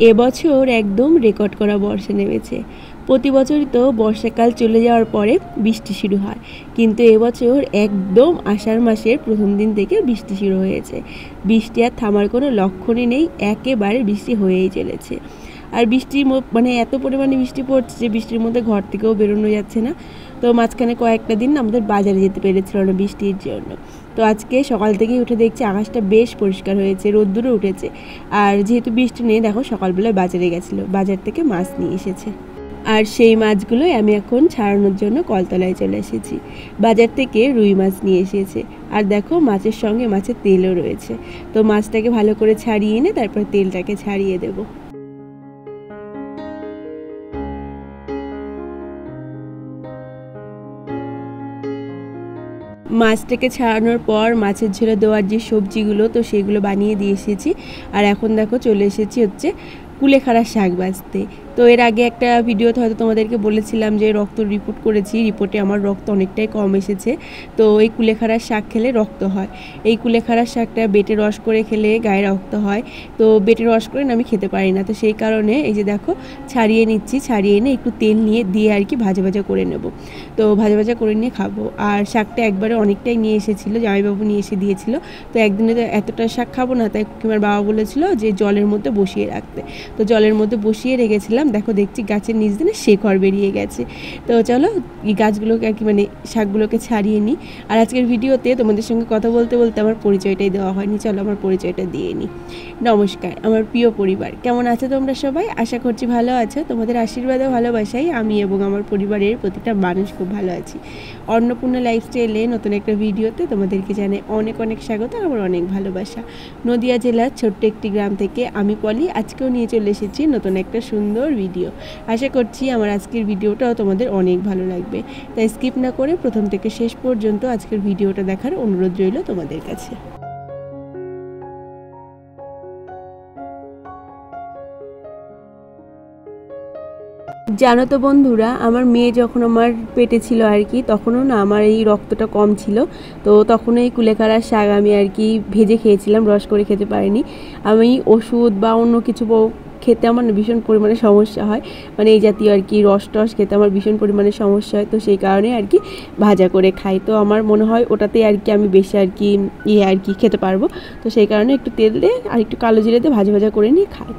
এবছর একদম রেকর্ড করা বর্ষা নেমেছে। প্রতি বছরই তো বর্ষাকাল চলে যাওয়ার পরে বৃষ্টি শুরু হয়, কিন্তু এবছর একদম আষাঢ় মাসের প্রথম দিন থেকে বৃষ্টি শুরু হয়েছে। বৃষ্টি আর থামার কোনো লক্ষণই নেই, একেবারে বৃষ্টি হয়েই চলেছে। আর বৃষ্টির মানে এত পরিমাণে বৃষ্টি পড়ছে যে বৃষ্টির মধ্যে ঘর থেকেও বেরোনো যাচ্ছে না। তো মাঝখানে কয়েকটা দিন আমাদের বাজারে যেতে পেরেছিল না বৃষ্টির জন্য। তো আজকে সকাল থেকেই উঠে দেখছি আকাশটা বেশ পরিষ্কার হয়েছে, রোদ্দুরও উঠেছে। আর যেহেতু বৃষ্টি নেই, দেখো সকালবেলায় বাজারে গেছিলো, বাজার থেকে মাছ নিয়ে এসেছে। আর সেই মাছগুলোই আমি এখন ছাড়ানোর জন্য কলতলায় চলে এসেছি। বাজার থেকে রুই মাছ নিয়ে এসেছে। আর দেখো মাছের সঙ্গে মাছের তেলও রয়েছে। তো মাছটাকে ভালো করে ছাড়িয়ে এনে তারপর তেলটাকে ছাড়িয়ে দেবো। মাছটাকে ছাড়ানোর পর মাছের ঝোলে দেওয়ার যে সবজিগুলো, তো সেগুলো বানিয়ে দিয়ে এসেছি। আর এখন দেখো চলে এসেছি হচ্ছে কুলেখাড়ার শাক ভাজতে। তো এর আগে একটা ভিডিওতে হয়তো তোমাদেরকে বলেছিলাম যে রক্ত রিপোর্ট করেছি, রিপোর্টে আমার রক্ত অনেকটাই কম এসেছে। তো এই কুলেখাড়ার শাক খেলে রক্ত হয়। এই কুলেখাড়ার শাকটা বেটে রস করে খেলে গায়ে রক্ত হয়। তো বেটে রস করে আমি খেতে পারি না, তো সেই কারণে এই যে দেখো ছাড়িয়ে নিচ্ছি। ছাড়িয়ে এনে একটু তেল নিয়ে দিয়ে আর কি ভাজা ভাজা করে নেব। তো ভাজা ভাজা করে নিয়ে খাবো। আর শাকটা একবারে অনেকটাই নিয়ে এসেছিলো, জামাইবাবু নিয়ে এসে দিয়েছিল। তো একদিনে তো এতটা শাক খাবো না, তাই আমার বাবা বলেছিল যে জলের মধ্যে বসিয়ে রাখতে। তো জলের মধ্যে বসিয়ে রেখেছিলাম। দেখো দেখছি গাছের নিচ দিয়ে শেকড় বেরিয়ে গেছে। তো চলো এই গাছগুলোকে আর কি মানে শাকগুলোকে ছাড়িয়ে নিই। আর আজকের ভিডিওতে তোমাদের সঙ্গে কথা বলতে বলতে আমার পরিচয়টাই দেওয়া হয়নি, চলো আমার পরিচয়টা দিয়ে নিই। নমস্কার আমার প্রিয় পরিবার, কেমন আছো তোমরা সবাই? আশা করছি ভালো আছো। তোমাদের আশীর্বাদ ও ভালোবাসাই আমি এবং আমার পরিবারের প্রতিটা মানুষ খুব ভালো আছি। অন্নপূর্ণা লাইফস্টাইলে নতুন একটা ভিডিওতে তোমাদেরকে জানাই অনেক অনেক স্বাগত, আমার অনেক ভালোবাসা। নদিয়া জেলার ছোট্ট একটি গ্রাম থেকে আমি পলি আজকেও নিয়ে চলে এসেছি নতুন একটা সুন্দর ভিডিও। আশা করছি আমার আজকের ভিডিওটাও তোমাদের অনেক ভালো লাগবে, তাই স্কিপ না করে প্রথম থেকে শেষ পর্যন্ত আজকের ভিডিওটা দেখার অনুরোধ রইল তোমাদের কাছে। জানো তো বন্ধুরা, আমার মেয়ে যখন আমার পেটে ছিল আর কি, তখনও না আমার এই রক্তটা কম ছিল। তো তখন এই কুলেখাড়ার শাক আমি আর কি ভেজে খেয়েছিলাম, রস করে খেতে পারিনি। আমি ওষুধ বা অন্য কিছু খেতে আমার ভীষণ পরিমাণে সমস্যা হয়, মানে এই জাতীয় আর কি রস টস খেতে আমার ভীষণ পরিমাণে সমস্যা হয়। তো সেই কারণে আর কি ভাজা করে খাই। তো আমার মনে হয় ওটাতে আর কি আমি বেশি আর কি আর কি খেতে পারবো। তো সেই কারণে একটু তেল দিয়ে আর একটু কালো জিরে দিয়ে ভাজা ভাজা করে নিয়ে খাই।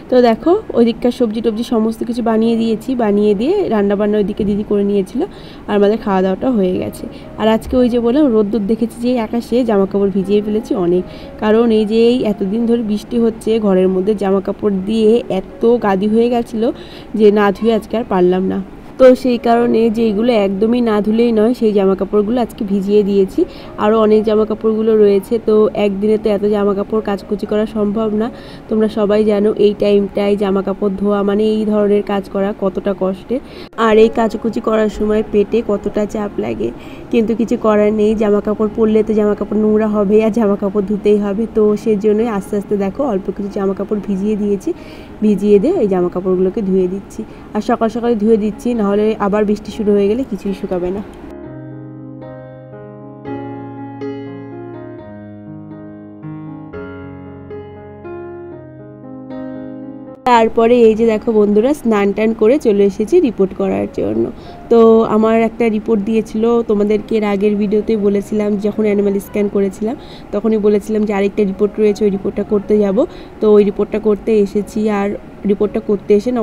তো দেখো ওইদিককার সবজি টবজি সমস্ত কিছু বানিয়ে দিয়েছি, বানিয়ে দিয়ে রান্নাবান্না ওইদিকে দিদি করে নিয়েছিল। আর আমাদের খাওয়া দাওয়াটা হয়ে গেছে। আর আজকে ওই যে বললাম রোদ্দুর দেখেছি যে আকাশে, জামা কাপড় ভিজিয়ে ফেলেছি অনেক। কারণ এই যে এই এতদিন ধরে বৃষ্টি হচ্ছে, ঘরের মধ্যে জামা কাপড় দিয়ে এত গাদি হয়ে গেছিলো যে না ধুয়ে আজকে আর পারলাম না। তো সেই কারণে যেইগুলো একদমই না ধুলেই নয় সেই জামা কাপড়গুলো আজকে ভিজিয়ে দিয়েছি। আরও অনেক জামা কাপড়গুলো রয়েছে। তো একদিনে তো এত জামা কাপড় কাচকুচি করা সম্ভব না। তোমরা সবাই জানো এই টাইমটায় জামা কাপড় ধোয়া মানে এই ধরনের কাজ করা কতটা কষ্টের। আর এই কাচকুচি করার সময় পেটে কতটা চাপ লাগে, কিন্তু কিছু করার নেই। জামা কাপড় পরলে তো জামা কাপড় নোংরা হবে আর জামা কাপড় ধুতেই হবে। তো সেজন্যই আস্তে আস্তে দেখো অল্প কিছু জামা কাপড় ভিজিয়ে দিয়েছি, ভিজিয়ে দিয়ে এই জামা কাপড়গুলোকে ধুয়ে দিচ্ছি। আর সকাল সকালে ধুয়ে দিচ্ছি, নাহলে আবার বৃষ্টি শুরু হয়ে গেলে কিছুই শুকাবে না। তারপরে এই যে দেখো বন্ধুরা স্নান টান করে চলে এসেছি রিপোর্ট করার জন্য। তো আমার একটা রিপোর্ট দিয়েছিল, তোমাদেরকে এর আগের ভিডিওতে বলেছিলাম, যখন অ্যানিমাল স্ক্যান করেছিলাম তখনই বলেছিলাম যে আরেকটা রিপোর্ট রয়েছে, ওই রিপোর্টটা করতে যাব। তো ওই রিপোর্টটা করতে এসেছি। আর রিপোর্টটা করতে এসে না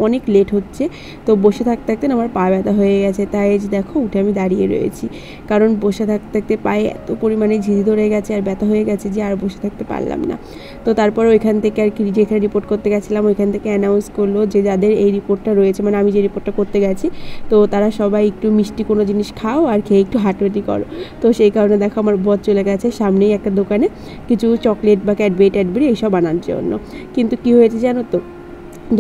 অনেক লেট হচ্ছে। তো বসে থাকতে থাকতে না আমার পা ব্যথা হয়ে গেছে। তাই যে দেখো উঠে আমি দাঁড়িয়ে রয়েছি, কারণ বসে থাকতে থাকতে পায়ে এত পরিমাণে ঝিঝি ধরে গেছে আর ব্যথা হয়ে গেছে যে আর বসে থাকতে পারলাম না। তো তারপর ওইখান থেকে আর কি যেখানে রিপোর্ট করতে গেছিলাম ওইখান থেকে অ্যানাউন্স করলো যে যাদের এই রিপোর্টটা রয়েছে, মানে আমি যে রিপোর্টটা করতে গেছি, তো তারা সবাই একটু মিষ্টি কোনো জিনিস খাও আর খেয়ে একটু হাঁটাহাঁটি করো। তো সেই কারণে দেখো আমার বর চলে গেছে সামনেই একটা দোকানে কিছু চকলেট বা ক্যাডবেরি এইসব আনার জন্য। কিন্তু কি হয়েছে জানো তো,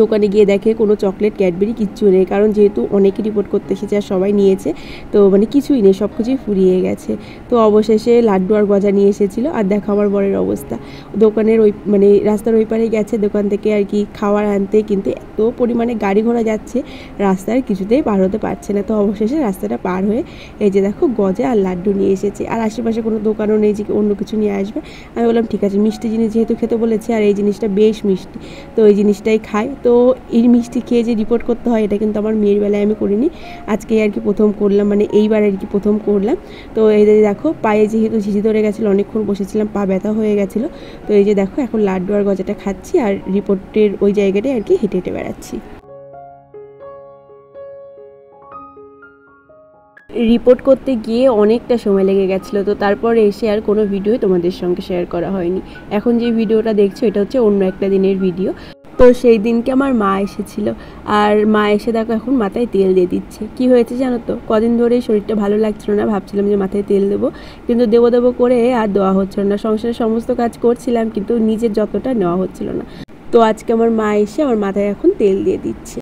দোকানে গিয়ে দেখে কোনো চকলেট ক্যাডবেরি কিচ্ছু নেই, কারণ যেহেতু অনেকে রিপোর্ট করতে এসেছে আর সবাই নিয়েছে, তো মানে কিছুই নেই, সব কিছুই ফুরিয়ে গেছে। তো অবশেষে লাড্ডু আর গজা নিয়ে এসেছিলো। আর দেখো আমার বরের অবস্থা, দোকানের ওই মানে রাস্তার ওই পারে গেছে দোকান থেকে আর কি খাবার আনতে, কিন্তু এত পরিমাণে গাড়ি ঘোড়া যাচ্ছে রাস্তায় কিছুতেই পার হতে পারছে না। তো অবশেষে রাস্তাটা পার হয়ে এই যে দেখো গজা আর লাড্ডু নিয়ে এসেছে। আর আশেপাশে কোনো দোকানও নেই যে অন্য কিছু নিয়ে আসবে। আমি বললাম ঠিক আছে, মিষ্টি জিনিস যেহেতু খেতে বলেছে আর এই জিনিসটা বেশ মিষ্টি, তো এই জিনিসটাই খাই। তো এই মিষ্টি খেয়ে যে রিপোর্ট করতে হয় এটা কিন্তু আমার মেয়ের বেলায় আমি করিনি, আজকে আর কি প্রথম করলাম, মানে এইবার আর কি প্রথম করলাম। তো এই যে দেখো পায়ে যেহেতু ঝিঝি ধরে গেছিলো, অনেকক্ষণ বসেছিলাম, পা ব্যথা হয়ে গেছিলো। তো এই যে দেখো এখন লাড্ডু আর গজাটা খাচ্ছি আর রিপোর্টের ওই জায়গাটায় আর কি হেঁটে হেঁটে বেড়াচ্ছি। রিপোর্ট করতে গিয়ে অনেকটা সময় লেগে গেছিলো, তো তারপরে এসে আর কোনো ভিডিও তোমাদের সঙ্গে শেয়ার করা হয়নি। এখন যে ভিডিওটা দেখছো এটা হচ্ছে অন্য একটা দিনের ভিডিও। তো সেই দিনকে আমার মা এসেছিলো, আর মা এসে দেখো এখন মাথায় তেল দিয়ে দিচ্ছে। কি হয়েছে জানো তো, কদিন ধরেই শরীরটা ভালো লাগছিল না, ভাবছিলাম যে মাথায় তেল দেবো, কিন্তু দেবো দেবো করে আর দেওয়া হচ্ছিল না। সংসারের সমস্ত কাজ করছিলাম কিন্তু নিজের যতটা নেওয়া হচ্ছিল না। তো আজকে আমার মা এসে আমার মাথায় এখন তেল দিয়ে দিচ্ছে।